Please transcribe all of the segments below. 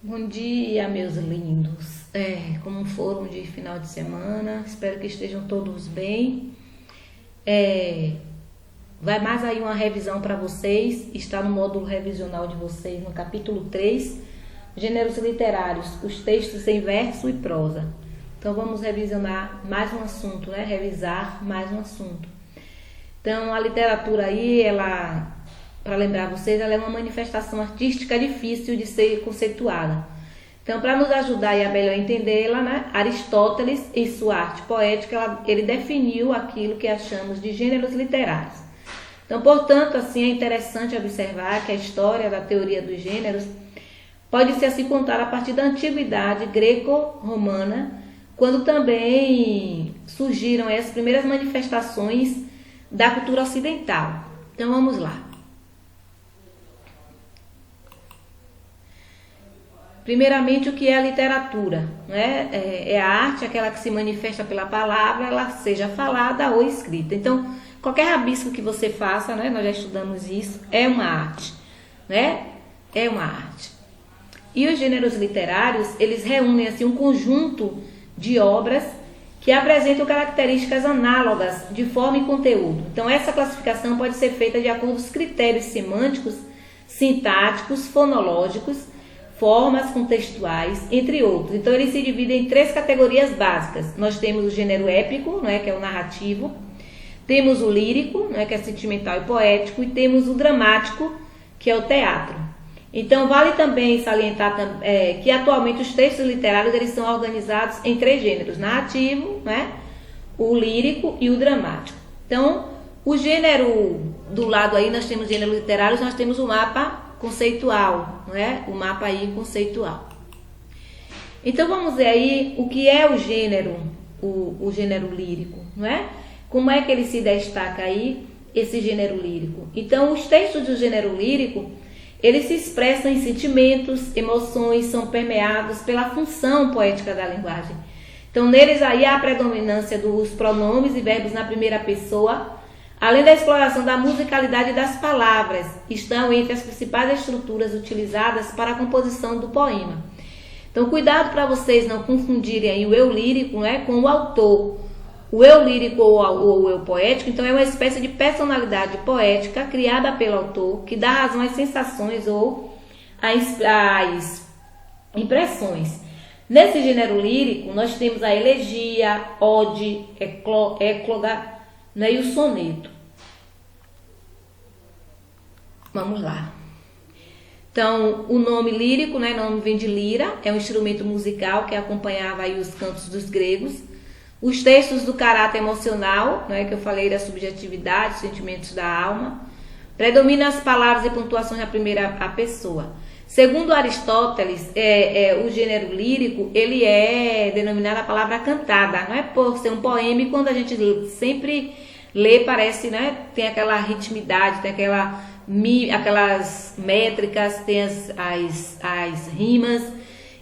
Bom dia, meus lindos. Como foram de final de semana? Espero que estejam todos bem. Vai mais aí uma revisão para vocês. Está no módulo revisional de vocês, no capítulo 3, Gêneros Literários, os textos em verso e prosa. Então vamos revisionar mais um assunto, né? Revisar mais um assunto. Então a literatura aí, ela, para lembrar vocês, ela é uma manifestação artística difícil de ser conceituada. Então, para nos ajudar a melhor entendê-la, né, Aristóteles, em sua arte poética, ele definiu aquilo que achamos de gêneros literários. Então, portanto, assim, é interessante observar que a história da teoria dos gêneros pode ser assim contada a partir da antiguidade greco-romana, quando também surgiram as primeiras manifestações da cultura ocidental. Então, vamos lá. Primeiramente, o que é a literatura? Né? É a arte, aquela que se manifesta pela palavra, ela seja falada ou escrita. Então, qualquer rabisco que você faça, né? Nós já estudamos isso, é uma arte. Né? É uma arte. E os gêneros literários, eles reúnem assim, um conjunto de obras que apresentam características análogas de forma e conteúdo. Então, essa classificação pode ser feita de acordo com os critérios semânticos, sintáticos, fonológicos, formas contextuais, entre outros. Então, eles se dividem em três categorias básicas. Nós temos o gênero épico, né, que é o narrativo, temos o lírico, né, que é sentimental e poético, e temos o dramático, que é o teatro. Então, vale também salientar que atualmente os textos literários eles são organizados em três gêneros: narrativo, né, o lírico e o dramático. Então, o gênero do lado aí, nós temos gêneros literários, nós temos o mapa conceitual, não é? O mapa aí conceitual. Então vamos ver aí o que é o gênero, o gênero lírico, não é? Como é que ele se destaca aí, esse gênero lírico? Então os textos do gênero lírico, eles se expressam em sentimentos, emoções, são permeados pela função poética da linguagem. Então neles aí há a predominância dos pronomes e verbos na primeira pessoa, além da exploração da musicalidade das palavras, estão entre as principais estruturas utilizadas para a composição do poema. Então, cuidado para vocês não confundirem aí o eu lírico, né, com o autor. O eu lírico ou o eu poético, então, é uma espécie de personalidade poética criada pelo autor, que dá razão às sensações ou às impressões. Nesse gênero lírico, nós temos a elegia, ode, ecloga, né, e o soneto. Vamos lá. Então, o nome lírico, né, nome vem de lira, é um instrumento musical que acompanhava aí os cantos dos gregos. Os textos do caráter emocional, né, que eu falei da subjetividade, sentimentos da alma. Predominam as palavras e pontuações na primeira pessoa. Segundo Aristóteles, o gênero lírico, ele é denominado a palavra cantada, não é por ser um poema, e quando a gente sempre lê, parece, né, tem aquela ritmidade, tem aquelas métricas, tem as rimas.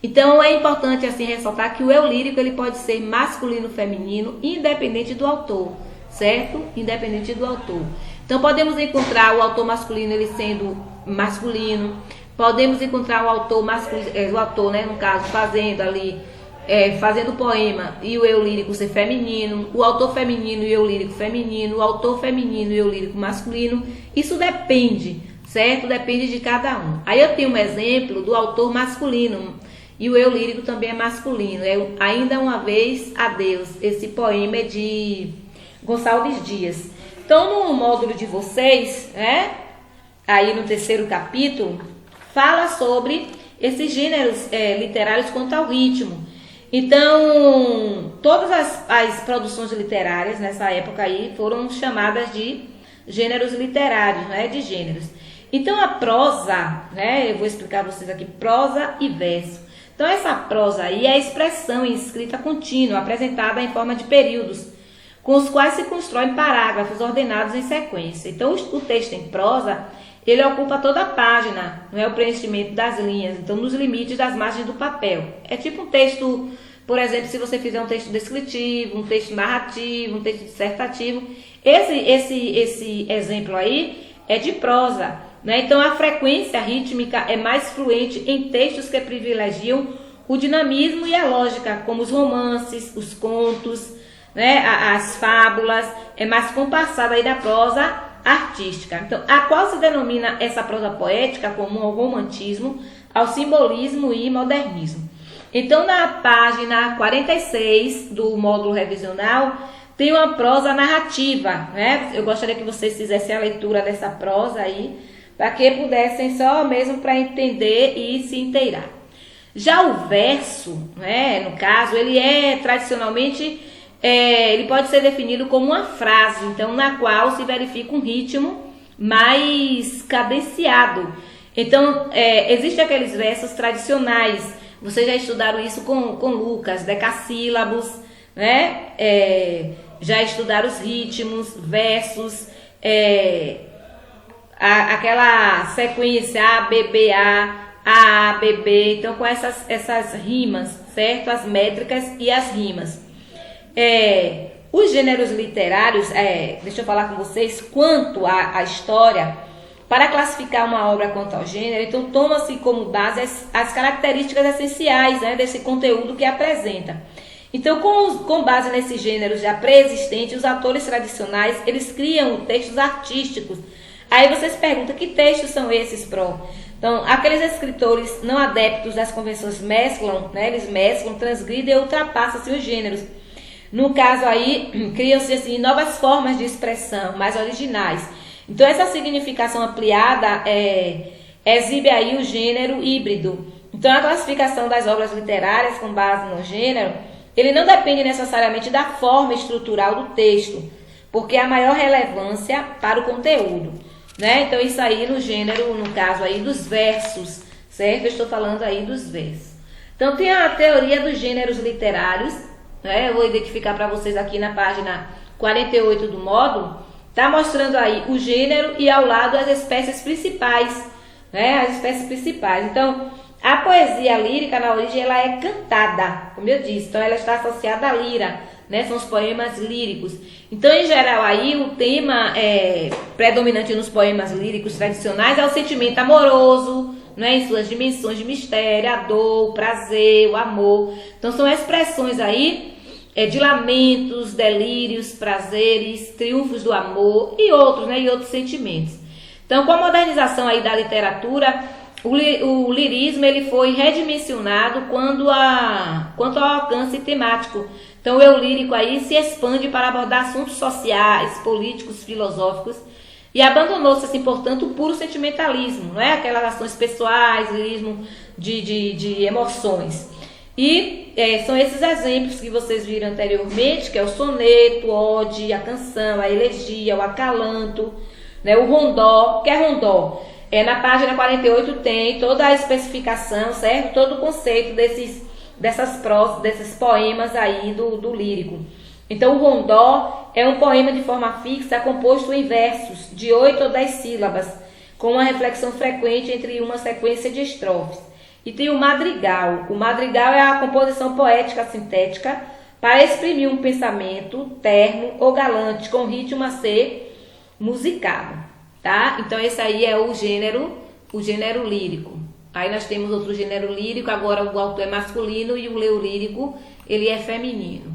Então é importante assim ressaltar que o eu lírico ele pode ser masculino ou feminino, independente do autor, certo? Independente do autor. Então podemos encontrar o autor masculino ele sendo masculino, podemos encontrar o autor masculino, o autor, né, no caso, fazendo o poema e o eu lírico ser feminino, o autor feminino e o eu lírico feminino, o autor feminino e o eu lírico masculino. Isso depende, certo? Depende de cada um. Aí eu tenho um exemplo do autor masculino e o eu lírico também é masculino. É Ainda Uma Vez a Deus. Esse poema é de Gonçalves Dias. Então, no módulo de vocês, né, aí no terceiro capítulo, fala sobre esses gêneros literários quanto ao ritmo. Então, todas as produções literárias nessa época aí foram chamadas de gêneros literários, né, de gêneros. Então, a prosa, né, eu vou explicar a vocês aqui, prosa e verso. Então, essa prosa aí é a expressão em escrita contínua, apresentada em forma de períodos, com os quais se constroem parágrafos ordenados em sequência. Então, o texto em prosa, ele ocupa toda a página, não é o preenchimento das linhas, então nos limites das margens do papel. É tipo um texto, por exemplo, se você fizer um texto descritivo, um texto narrativo, um texto dissertativo. Esse exemplo aí é de prosa. né? Então a frequência rítmica é mais fluente em textos que privilegiam o dinamismo e a lógica, como os romances, os contos, né? As fábulas, é mais compassada aí da prosa artística. Então, a qual se denomina essa prosa poética como ao romantismo, ao simbolismo e modernismo. Então, na página 46 do módulo revisional, tem uma prosa narrativa, né? Eu gostaria que vocês fizessem a leitura dessa prosa aí, para que pudessem só mesmo para entender e se inteirar. Já o verso, né, no caso, ele é tradicionalmente, ele pode ser definido como uma frase, então, na qual se verifica um ritmo mais cadenciado. Então, existem aqueles versos tradicionais, vocês já estudaram isso com Lucas, decassílabos, né? Já estudaram os ritmos, versos, aquela sequência A, B, B, A, B, B, então com essas rimas, certo? As métricas e as rimas. Os gêneros literários, deixa eu falar com vocês, quanto à história, para classificar uma obra quanto ao gênero, então toma-se como base as características essenciais, né, desse conteúdo que apresenta. Então, com base nesses gêneros já pré-existentes, os autores tradicionais, eles criam textos artísticos. Aí vocês perguntam, que textos são esses, Pro? Então, aqueles escritores não adeptos das convenções mesclam, né, eles mesclam, transgridem e ultrapassam-se os gêneros. No caso aí, criam-se assim, novas formas de expressão, mais originais. Então, essa significação ampliada exibe aí o gênero híbrido. Então, a classificação das obras literárias com base no gênero, ele não depende necessariamente da forma estrutural do texto, porque há maior relevância para o conteúdo, né? Então, isso aí no gênero, no caso aí dos versos, certo? Eu estou falando aí dos versos. Então, tem a teoria dos gêneros literários, né? Eu vou identificar para vocês aqui na página 48 do módulo. Está mostrando aí o gênero e ao lado as espécies principais, né? As espécies principais. Então, a poesia lírica, na origem, ela é cantada, como eu disse. Então, ela está associada à lira, né? São os poemas líricos. Então, em geral, aí o tema predominante nos poemas líricos tradicionais é o sentimento amoroso, né? Em suas dimensões de mistério, a dor, o prazer, o amor. Então, são expressões aí de lamentos, delírios, prazeres, triunfos do amor e outros, né? E outros sentimentos. Então, com a modernização aí da literatura, o lirismo ele foi redimensionado quanto ao alcance temático. Então, o eu lírico aí se expande para abordar assuntos sociais, políticos, filosóficos, e abandonou-se, assim, portanto, o puro sentimentalismo, não é? Aquelas ações pessoais, lirismo de emoções. E são esses exemplos que vocês viram anteriormente, que é o soneto, o ode, a canção, a elegia, o acalanto, né? O rondó. O que é rondó? Na página 48 tem toda a especificação, certo? Todo o conceito desses poemas aí do lírico. Então, o rondó é um poema de forma fixa, composto em versos de 8 ou 10 sílabas, com uma reflexão frequente entre uma sequência de estrofes. E tem o madrigal. O madrigal é a composição poética sintética para exprimir um pensamento terno ou galante, com ritmo a ser musicado, tá? Então, esse aí é o gênero lírico. Aí nós temos outro gênero lírico, agora o autor é masculino e o eu lírico, ele é feminino.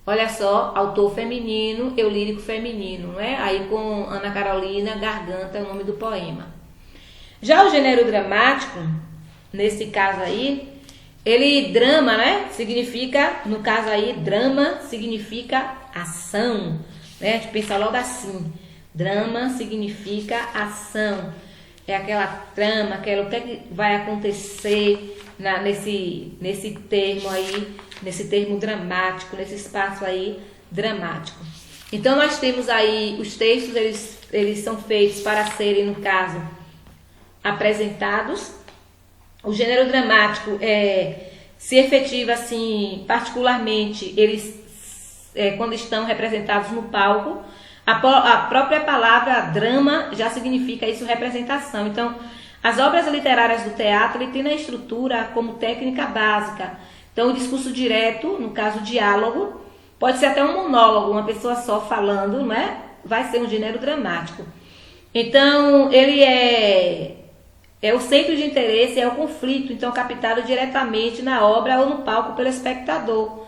Olha só, autor feminino, eu lírico feminino, não é? Aí com Ana Carolina Garganta é o nome do poema. Já o gênero dramático, nesse caso aí, drama, né? Significa, no caso aí, drama significa ação, né? A gente pensa logo assim, drama significa ação. É aquela trama, o que é que vai acontecer nesse termo aí, nesse termo dramático, nesse espaço aí dramático. Então, nós temos aí os textos, eles são feitos para serem, no caso, apresentados. O gênero dramático se efetiva, assim, particularmente, eles quando estão representados no palco. A própria palavra drama já significa isso, representação. Então, as obras literárias do teatro ele tem na estrutura como técnica básica. Então, o discurso direto, no caso, diálogo, pode ser até um monólogo, uma pessoa só falando, não é? Vai ser um gênero dramático. Então, ele é o centro de interesse, é o conflito, então captado diretamente na obra ou no palco pelo espectador.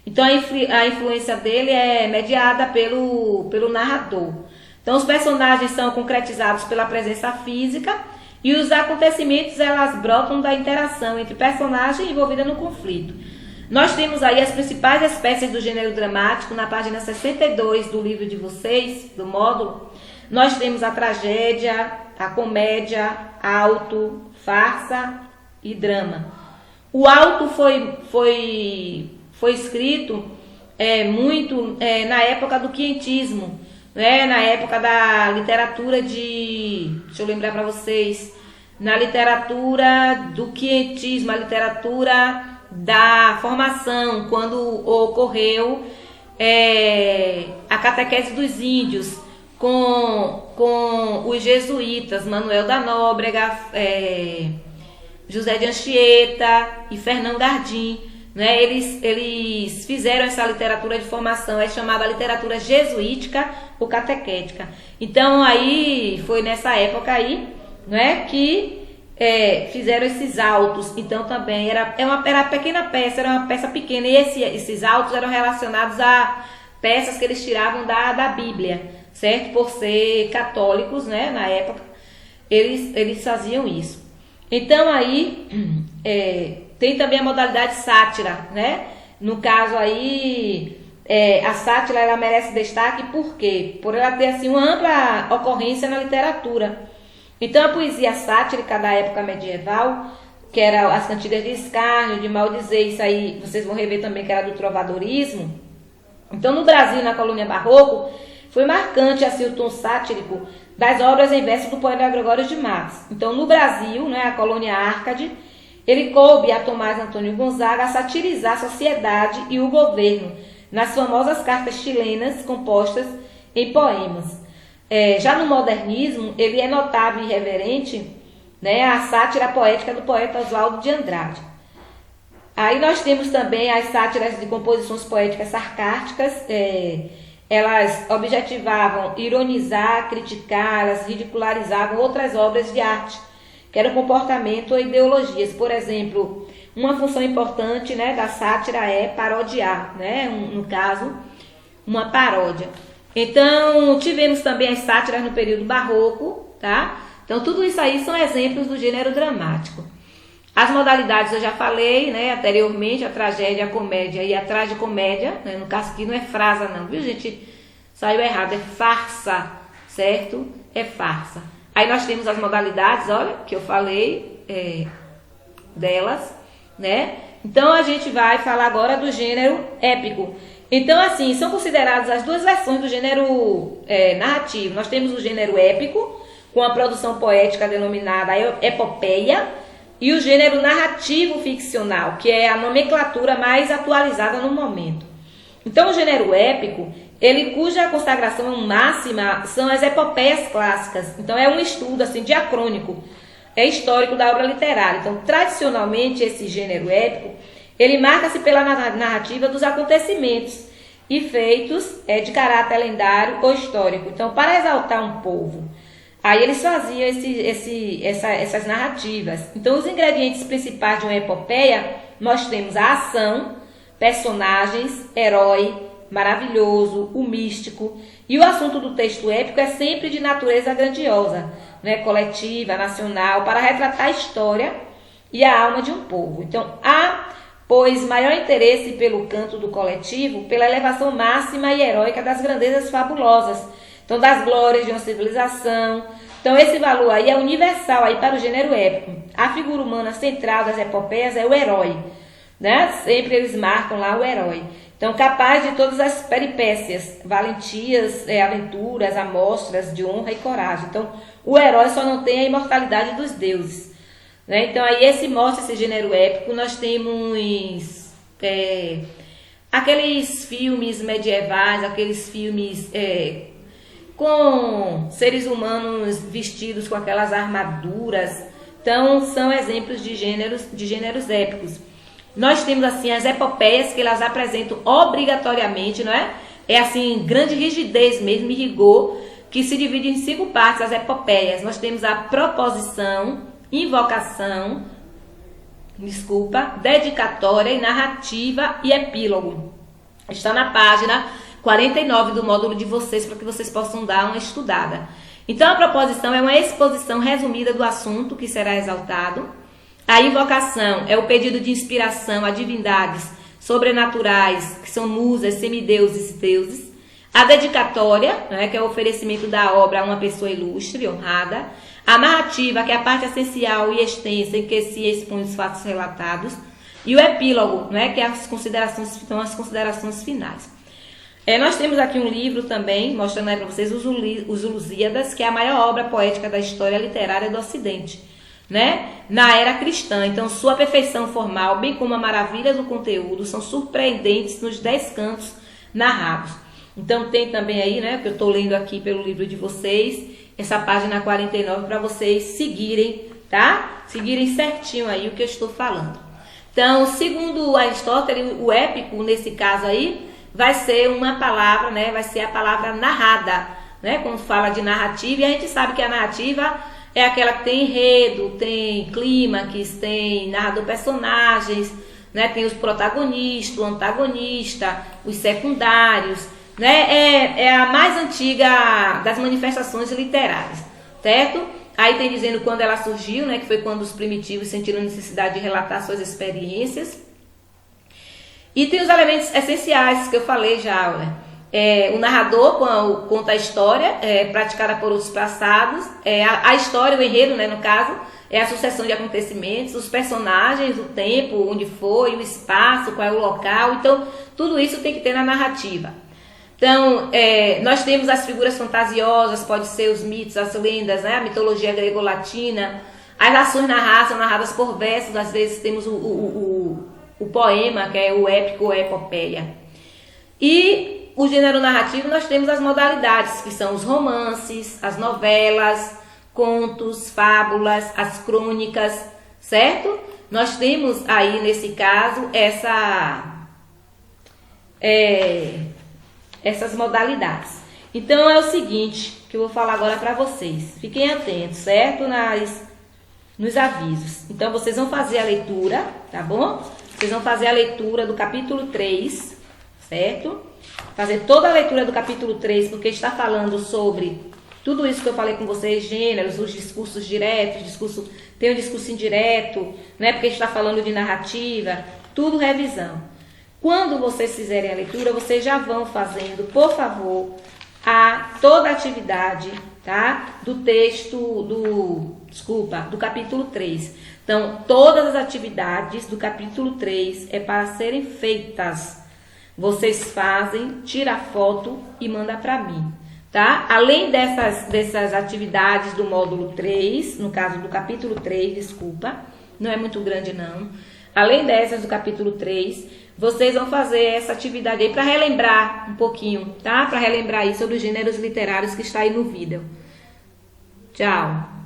Então a influência dele é mediada pelo narrador. Então os personagens são concretizados pela presença física e os acontecimentos elas brotam da interação entre personagem envolvida no conflito. Nós temos aí as principais espécies do gênero dramático na página 62 do livro de vocês, do módulo. Nós temos a tragédia, a comédia, auto, farsa e drama. O auto foi escrito muito na época do quientismo, né? Na época da literatura deixa eu lembrar para vocês, na literatura do quientismo, a literatura da formação, quando ocorreu a catequese dos índios, com os jesuítas, Manuel da Nóbrega, José de Anchieta e Fernão Gardim, né? Eles fizeram essa literatura de formação, é chamada literatura jesuítica ou catequética. Então aí foi nessa época aí, né, que fizeram esses autos. Então também era uma pequena peça, era uma peça pequena, e esses autos eram relacionados a peças que eles tiravam da Bíblia, certo? Por ser católicos, né, na época, eles faziam isso. Então aí tem também a modalidade sátira, né? No caso aí, a sátira ela merece destaque por quê? Por ela ter assim uma ampla ocorrência na literatura. Então a poesia sátrica da época medieval, que era as cantigas de escárnio, de maldizer, isso aí vocês vão rever também que era do trovadorismo. Então no Brasil, na colônia barroco, foi marcante assim o tom sático das obras em verso do poeta Gregório de Matos. Então no Brasil, né, a colônia Árcade, ele coube a Tomás Antônio Gonzaga a satirizar a sociedade e o governo nas famosas cartas chilenas compostas em poemas. Já no modernismo, ele é notável e irreverente, né, a sátira poética do poeta Oswaldo de Andrade. Aí nós temos também as sátiras de composições poéticas sarcásticas. Elas objetivavam ironizar, criticar, elas ridicularizavam outras obras de arte, que eram comportamento ou ideologias. Por exemplo, uma função importante, né, da sátira é parodiar, né, no caso, uma paródia. Então, tivemos também as sátiras no período barroco, tá? Então, tudo isso aí são exemplos do gênero dramático. As modalidades eu já falei, né, anteriormente, a tragédia, a comédia e a tragicomédia, né, no caso aqui não é frasa não, viu gente? Saiu errado, é farsa, certo? É farsa. Aí nós temos as modalidades, olha, que eu falei delas, né? Então a gente vai falar agora do gênero épico. Então assim, são consideradas as duas versões do gênero narrativo. Nós temos o gênero épico, com a produção poética denominada epopeia, e o gênero narrativo ficcional, que é a nomenclatura mais atualizada no momento. Então o gênero épico, cuja consagração máxima são as epopeias clássicas. Então é um estudo assim diacrônico, histórico da obra literária. Então tradicionalmente esse gênero épico, ele marca-se pela narrativa dos acontecimentos e feitos de caráter lendário ou histórico. Então para exaltar um povo, aí eles faziam essas narrativas. Então os ingredientes principais de uma epopeia, nós temos a ação, personagens, herói, maravilhoso, o místico. E o assunto do texto épico é sempre de natureza grandiosa, né, coletiva, nacional, para retratar a história e a alma de um povo. Então, há, pois, maior interesse pelo canto do coletivo, pela elevação máxima e heróica das grandezas fabulosas, então das glórias de uma civilização. Então, esse valor aí é universal aí para o gênero épico. A figura humana central das epopeias é o herói, né? Sempre eles marcam lá o herói. Então, capaz de todas as peripécias, valentias, aventuras, amostras de honra e coragem. Então, o herói só não tem a imortalidade dos deuses, né? Então, aí esse gênero épico. Nós temos aqueles filmes medievais, aqueles filmes com seres humanos vestidos com aquelas armaduras. Então, são exemplos de gêneros épicos. Nós temos assim as epopeias, que elas apresentam obrigatoriamente, não é? É assim, grande rigidez mesmo e rigor que se divide em 5 partes, as epopeias. Nós temos a proposição, invocação, dedicatória e narrativa e epílogo. Está na página 49 do módulo de vocês, para que vocês possam dar uma estudada. Então, a proposição é uma exposição resumida do assunto que será exaltado. A invocação é o pedido de inspiração a divindades sobrenaturais, que são musas, semideuses e deuses. A dedicatória, né, que é o oferecimento da obra a uma pessoa ilustre, honrada. A narrativa, que é a parte essencial e extensa em que se expõe os fatos relatados. E o epílogo, né, que é as considerações finais. Nós temos aqui um livro também, mostrando aí para vocês os Lusíadas, que é a maior obra poética da história literária do Ocidente, né, na era cristã. Então, sua perfeição formal, bem como a maravilha do conteúdo, são surpreendentes nos 10 cantos narrados. Então, tem também aí, né, que eu estou lendo aqui pelo livro de vocês, essa página 49, para vocês seguirem, tá? Seguirem certinho aí o que eu estou falando. Então, segundo Aristóteles, o épico, nesse caso aí, vai ser uma palavra, né? Vai ser a palavra narrada, né? Quando fala de narrativa, e a gente sabe que a narrativa é aquela que tem enredo, tem clímax, tem narrador personagens, né? Tem os protagonistas, o antagonista, os secundários, né? É a mais antiga das manifestações literárias, certo? Aí tem dizendo quando ela surgiu, né? Que foi quando os primitivos sentiram necessidade de relatar suas experiências. E tem os elementos essenciais que eu falei já, né? O narrador conta a história praticada por outros passados, a história, o enredo, né, no caso, é a sucessão de acontecimentos, os personagens, o tempo, onde foi, o espaço, qual é o local. Então, tudo isso tem que ter na narrativa. Então, nós temos as figuras fantasiosas, pode ser os mitos, as lendas, né, a mitologia grego-latina. As ações são narradas por versos, às vezes temos o poema, que é o épico ou a epopeia. E o gênero narrativo, nós temos as modalidades, que são os romances, as novelas, contos, fábulas, as crônicas, certo? Nós temos aí, nesse caso, essas modalidades. Então, é o seguinte, que eu vou falar agora para vocês. Fiquem atentos, certo? Nos avisos. Então, vocês vão fazer a leitura, tá bom? Vocês vão fazer a leitura do capítulo 3, certo? Fazer toda a leitura do capítulo 3, porque está falando sobre tudo isso que eu falei com vocês, gêneros, os discursos diretos, tem o discurso indireto, né? Porque está falando de narrativa, tudo revisão. Quando vocês fizerem a leitura, vocês já vão fazendo, por favor, toda a atividade, tá? Do texto, do capítulo 3. Então, todas as atividades do capítulo 3 é para serem feitas. Vocês fazem, tira a foto e manda para mim, tá? Além dessas atividades do módulo 3, no caso do capítulo 3, desculpa, não é muito grande não. Além dessas do capítulo 3, vocês vão fazer essa atividade aí para relembrar um pouquinho, tá? Para relembrar aí sobre os gêneros literários que está aí no vídeo. Tchau!